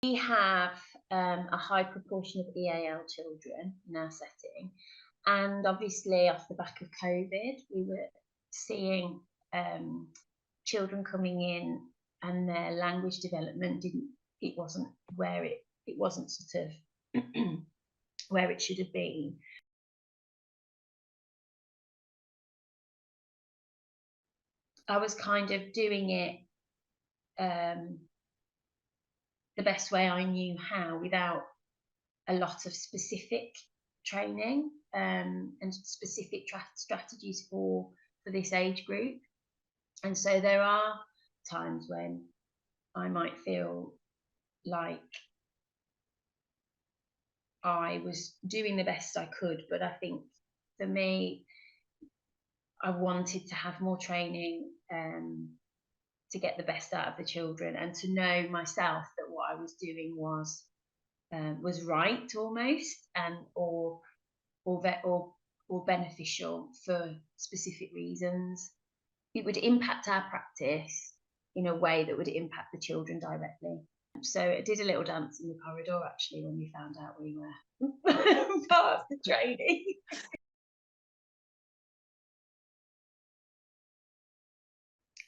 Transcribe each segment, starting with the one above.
We have a high proportion of EAL children in our setting, and obviously off the back of COVID, we were seeing children coming in, and their language development it wasn't where it wasn't sort of where it should have been. I was kind of doing it the best way I knew how, without a lot of specific training and specific strategies for this age group. And so there are times when I might feel like I was doing the best I could, but I think for me, I wanted to have more training to get the best out of the children, and to know myself that what I was doing was right almost, and or beneficial for specific reasons. It would impact our practice in a way that would impact the children directly. So I did a little dance in the corridor actually when we found out we were part of the training.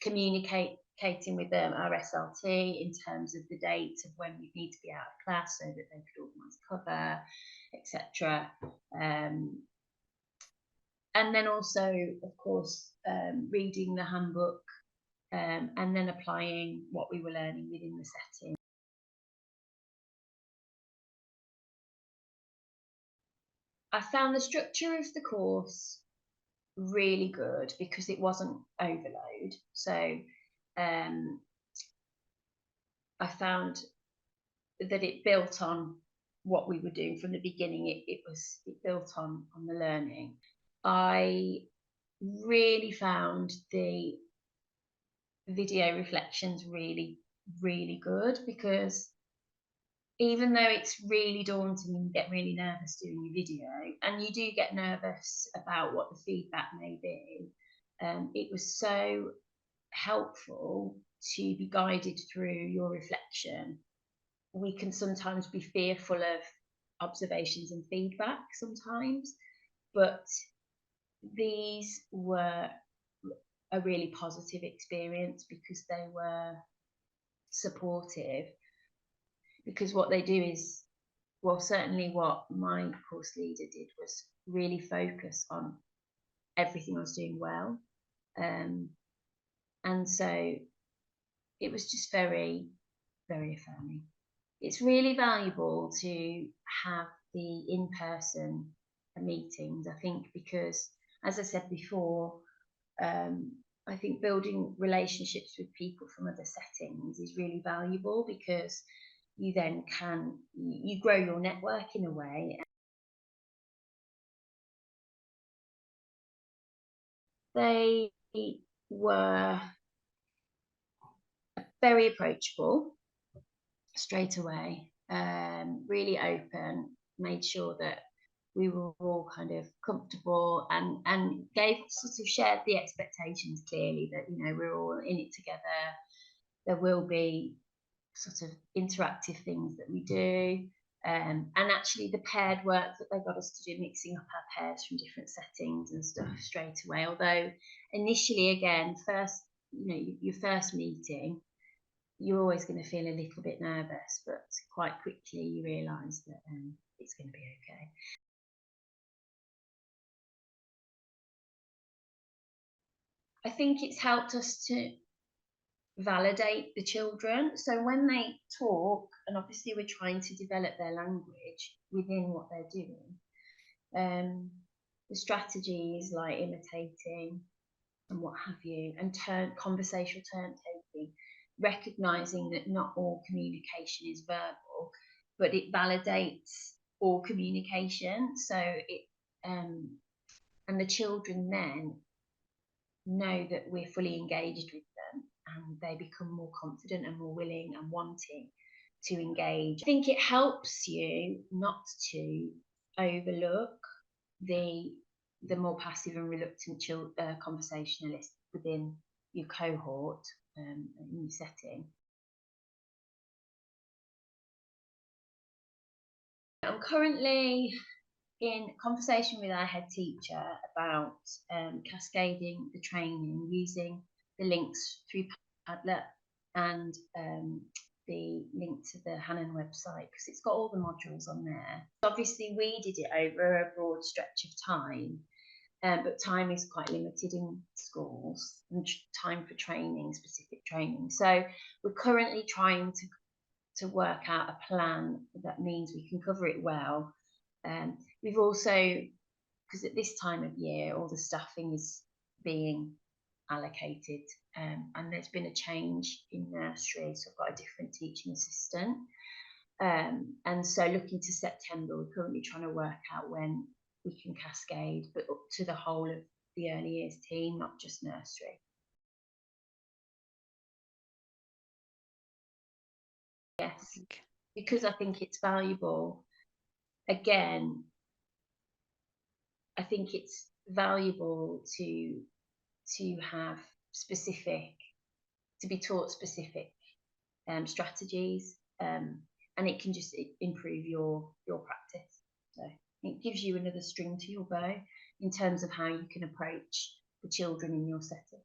Communicating with our SLT in terms of the dates of when we need to be out of class so that they could organise cover, etc. And then also, of course, reading the handbook and then applying what we were learning within the setting. I found the structure of the course really good because it wasn't overload. So I found that it built on what we were doing from the beginning. It built on the learning. I really found the video reflections really, really good, because even though it's really daunting and you get really nervous doing your video, and you do get nervous about what the feedback may be, it was so helpful to be guided through your reflection. We can sometimes be fearful of observations and feedback sometimes, but these were a really positive experience because they were supportive. Because what they do is, well, certainly what my course leader did was really focus on everything I was doing well. And so it was just very, very affirming. It's really valuable to have the in-person meetings, I think, because, as I said before, I think building relationships with people from other settings is really valuable, because you then you grow your network in a way. They were very approachable straight away, really open, made sure that we were all kind of comfortable, and shared the expectations clearly that, you know, we're all in it together. There will be sort of interactive things that we do, and actually the paired work that they got us to do, mixing up our pairs from different settings and stuff straight away. Although initially, again, your first meeting, you're always going to feel a little bit nervous, but quite quickly you realise that it's going to be okay. I think it's helped us to validate the children. So when they talk, and obviously we're trying to develop their language within what they're doing, the strategies like imitating and what have you, and conversational turn taking, recognizing that not all communication is verbal, but it validates all communication. So and the children then know that we're fully engaged with them, and they become more confident and more willing and wanting to engage. I think it helps you not to overlook the more passive and reluctant conversationalists within your cohort in your setting. I'm currently in conversation with our head teacher about cascading the training using the links through Padlet and the link to the Hanen website, because it's got all the modules on there. Obviously, we did it over a broad stretch of time, but time is quite limited in schools and time for training, specific training. So we're currently trying to work out a plan that means we can cover it well. We've also, because at this time of year, all the staffing is being allocated, and there's been a change in nursery, so I've got a different teaching assistant. And so looking to September, we're currently trying to work out when we can cascade, but up to the whole of the early years team, not just nursery. Yes, because I think it's valuable. Again, I think it's valuable to have specific, to be taught specific strategies, and it can just improve your practice. So it gives you another string to your bow in terms of how you can approach the children in your setting.